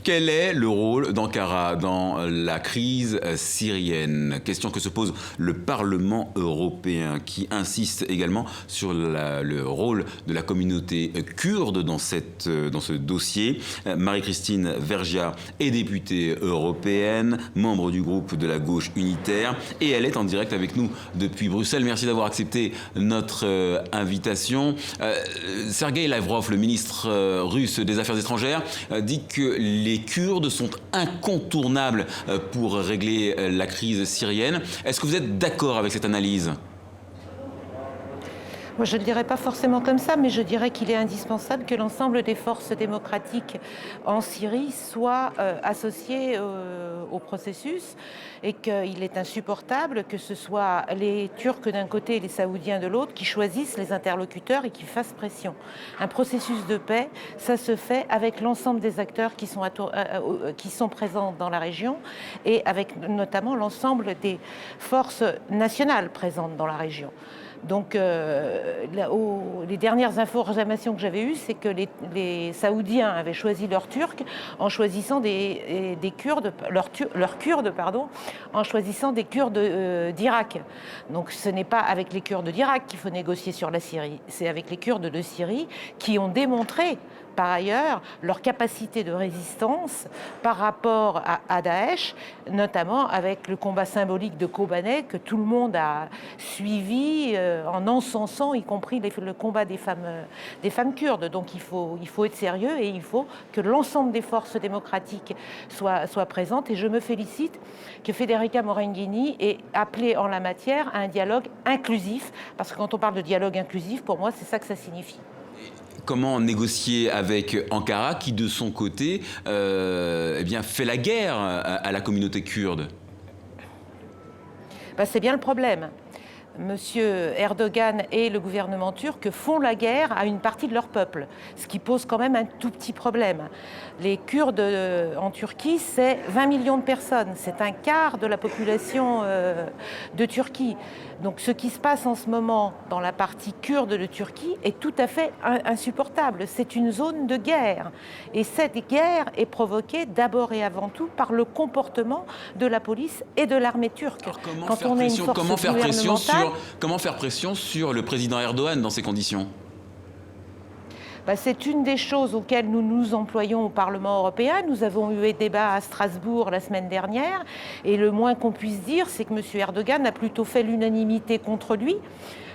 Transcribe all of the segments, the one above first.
Quel est le rôle d'Ankara dans la crise syrienne? Question que se pose le Parlement européen, qui insiste également sur le rôle de la communauté kurde dans ce dossier. Marie-Christine Vergiat est députée européenne, membre du groupe de la gauche unitaire, et elle est en direct avec nous depuis Bruxelles. Merci d'avoir accepté notre invitation. Sergueï Lavrov, le ministre russe des Affaires étrangères, dit que les Kurdes sont incontournables pour régler la crise syrienne. Est-ce que vous êtes d'accord avec cette analyse ? Moi, je ne le dirais pas forcément comme ça, mais je dirais qu'il est indispensable que l'ensemble des forces démocratiques en Syrie soient associées au processus et qu'il est insupportable que ce soit les Turcs d'un côté et les Saoudiens de l'autre qui choisissent les interlocuteurs et qui fassent pression. Un processus de paix, ça se fait avec l'ensemble des acteurs qui sont présents dans la région et avec notamment l'ensemble des forces nationales présentes dans la région. Donc, les dernières informations que j'avais eues, c'est que les Saoudiens avaient choisi leurs Turcs en choisissant des Kurdes, leurs Kurdes, en choisissant des Kurdes d'Irak. Donc, ce n'est pas avec les Kurdes d'Irak qu'il faut négocier sur la Syrie, c'est avec les Kurdes de Syrie qui ont démontré, par ailleurs, leur capacité de résistance par rapport à Daesh, notamment avec le combat symbolique de Kobané que tout le monde a suivi en encensant, y compris le combat des femmes kurdes. Donc il faut être sérieux et il faut que l'ensemble des forces démocratiques soient présentes. Et je me félicite que Federica Morgherini ait appelé en la matière à un dialogue inclusif, parce que quand on parle de dialogue inclusif, pour moi, c'est ça que ça signifie. Comment négocier avec Ankara qui, de son côté, fait la guerre à la communauté kurde? C'est bien le problème. Monsieur Erdogan et le gouvernement turc font la guerre à une partie de leur peuple, ce qui pose quand même un tout petit problème. Les Kurdes en Turquie, c'est 20 millions de personnes, c'est un quart de la population de Turquie. Donc ce qui se passe en ce moment dans la partie kurde de Turquie est tout à fait insupportable. C'est une zone de guerre. Et cette guerre est provoquée d'abord et avant tout par le comportement de la police et de l'armée turque. Alors comment faire pression sur le président Erdogan dans ces conditions ? C'est une des choses auxquelles nous nous employons au Parlement européen. Nous avons eu un débat à Strasbourg la semaine dernière et le moins qu'on puisse dire, c'est que M. Erdogan a plutôt fait l'unanimité contre lui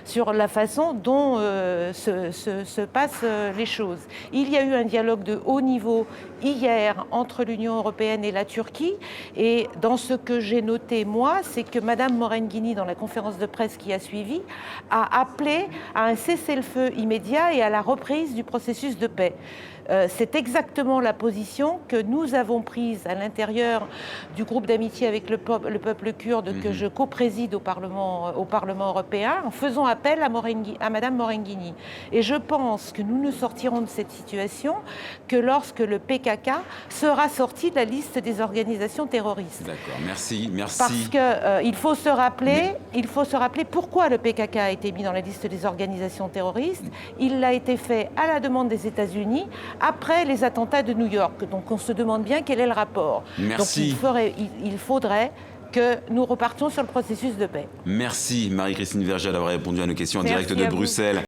sur la façon dont se passent les choses. Il y a eu un dialogue de haut niveau hier entre l'Union européenne et la Turquie. Et dans ce que j'ai noté, moi, c'est que Mme Morgherini, dans la conférence de presse qui a suivi, a appelé à un cessez-le-feu immédiat et à la reprise du processus de paix. C'est exactement la position que nous avons prise à l'intérieur du groupe d'amitié avec le peuple kurde que je co-préside au Parlement européen, en faisant appel à Mme Morgherini. Et je pense que nous ne sortirons de cette situation que lorsque le PKK sera sorti de la liste des organisations terroristes. D'accord, merci. Parce qu'il faut se rappeler pourquoi le PKK a été mis dans la liste des organisations terroristes. Il l'a été fait à la demande des États-Unis après les attentats de New York. Donc on se demande bien quel est le rapport. Merci. Donc il faudrait que nous repartions sur le processus de paix. Merci Marie-Christine Vergiat d'avoir répondu à nos questions en direct de Bruxelles.